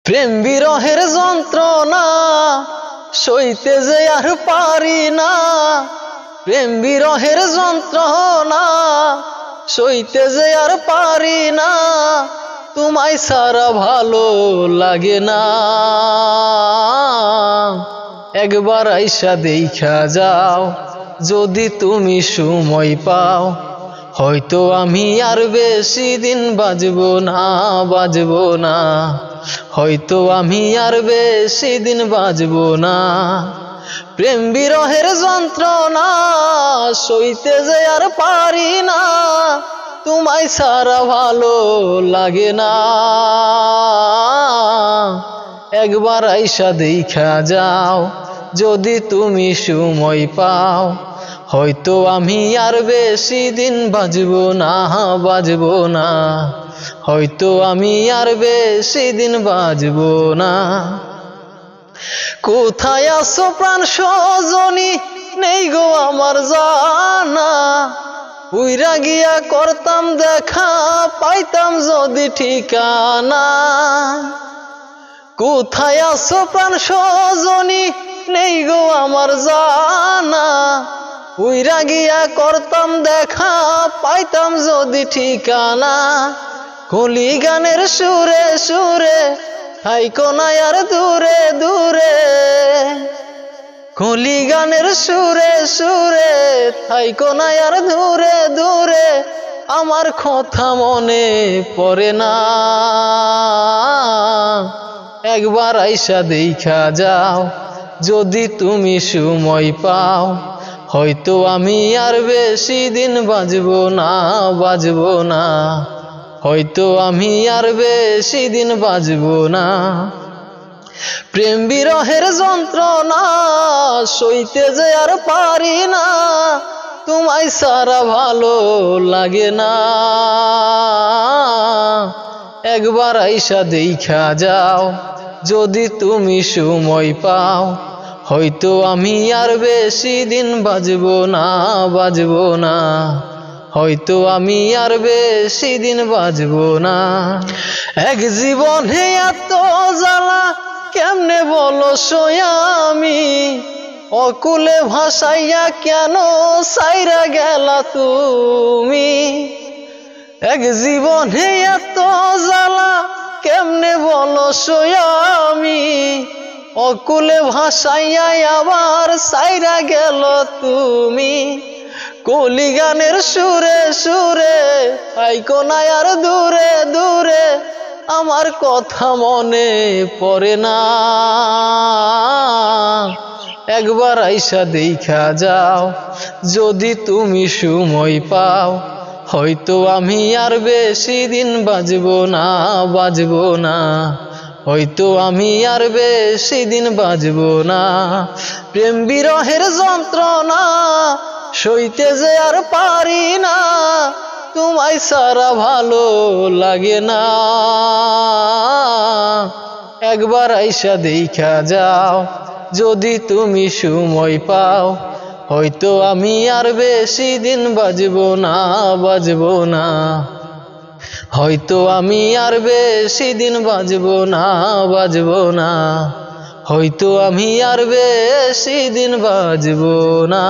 প্রেম বিরহের যন্ত্রণা সইতে যে আর পারি না, প্রেম বিরহের যন্ত্রণা সইতে যে আর পারি না, তোমায় ছাড়া ভালো লাগে না। একবার আইসা দেখা যাও যদি তুমি সময় পাও, হয়তো আমি আর বেশি দিন বাঁচবো না, হয়তো আমি আর বেশি দিন বাঁচবো না। প্রেম বিরহের যন্ত্রণা সইতে যে আর পারি না, তোমায় ছাড়া ভালো লাগে না। একবার আইসা দেখা যাও যদি তুমি সময় পাও, হয়তো আমি আর বেশি দিন বাঁচবো না, হয়তো আমি আর বেশি দিন বাঁচবো না। কোথায় আছো প্রাণ সজনী, নেই গো আমার জানা, উইরা গিয়া করতাম দেখা, পাইতাম যদি ঠিকানা। কোথায় আছো প্রাণ সজনী, নেই গো আমার জানা, উইরা গিয়া করতাম দেখা, পাইতাম যদি ঠিকানা। কলি গানের সুরে সুরে থাইকো না আর দূরে দূরে, কলি গানের সুরে সুরে থাইকো না আর দূরে দূরে, আমার কথা মনে পড়ে না। একবার আইসা দেখা যাও যদি তুমি সময় পাও, হয়তো আমি আর বেশি দিন বাঁচবো না, হয়তো আমি আর বেশি দিন বাঁচবো না। প্রেম বিরহের যন্ত্রণা সইতে যে আর পারি না, তোমায় ছাড়া ভালো লাগে না। একবার আইসা দেখা যাও যদি তুমি সময় পাও, হয়তো আমি আর বেশি দিন বাঁচবো না, হয়তো আমি আর বেশি দিন বাঁচবো না। এক জীবনে এত জ্বালা কেমনে বলো আমি, অকুলে ভাসাইয়া কেন সাইরা গেলা তুমি। এক জীবনে এত জ্বালা কেমনে বলো আমি, অকুলে ভাসাইয়া আবার সাইরা গেল তুমি। কলি গানের সুরে সুরে আইকো না আর দূরে দূরে, আমার কথা মনে পড়ে না। একবার আইসা দেখা যাও যদি তুমি সময় পাও, হয়তো আমি আর বেশি দিন বাঁচবো না, হয়তো আমি আর বেশি দিন বাঁচবো না। প্রেম বিরহের যন্ত্রণা সইতে যে আর পারি না, তোমায় ছাড়া ভালো লাগে না। একবার আইসা দেখা যাও যদি তুমি সময় পাও, হয়তো আমি আর বেশি দিন বাঁচবো না, হয়তো আমি আর বেশি দিন বাঁচবো না, হয়তো আমি আর বেশি দিন বাঁচবো না।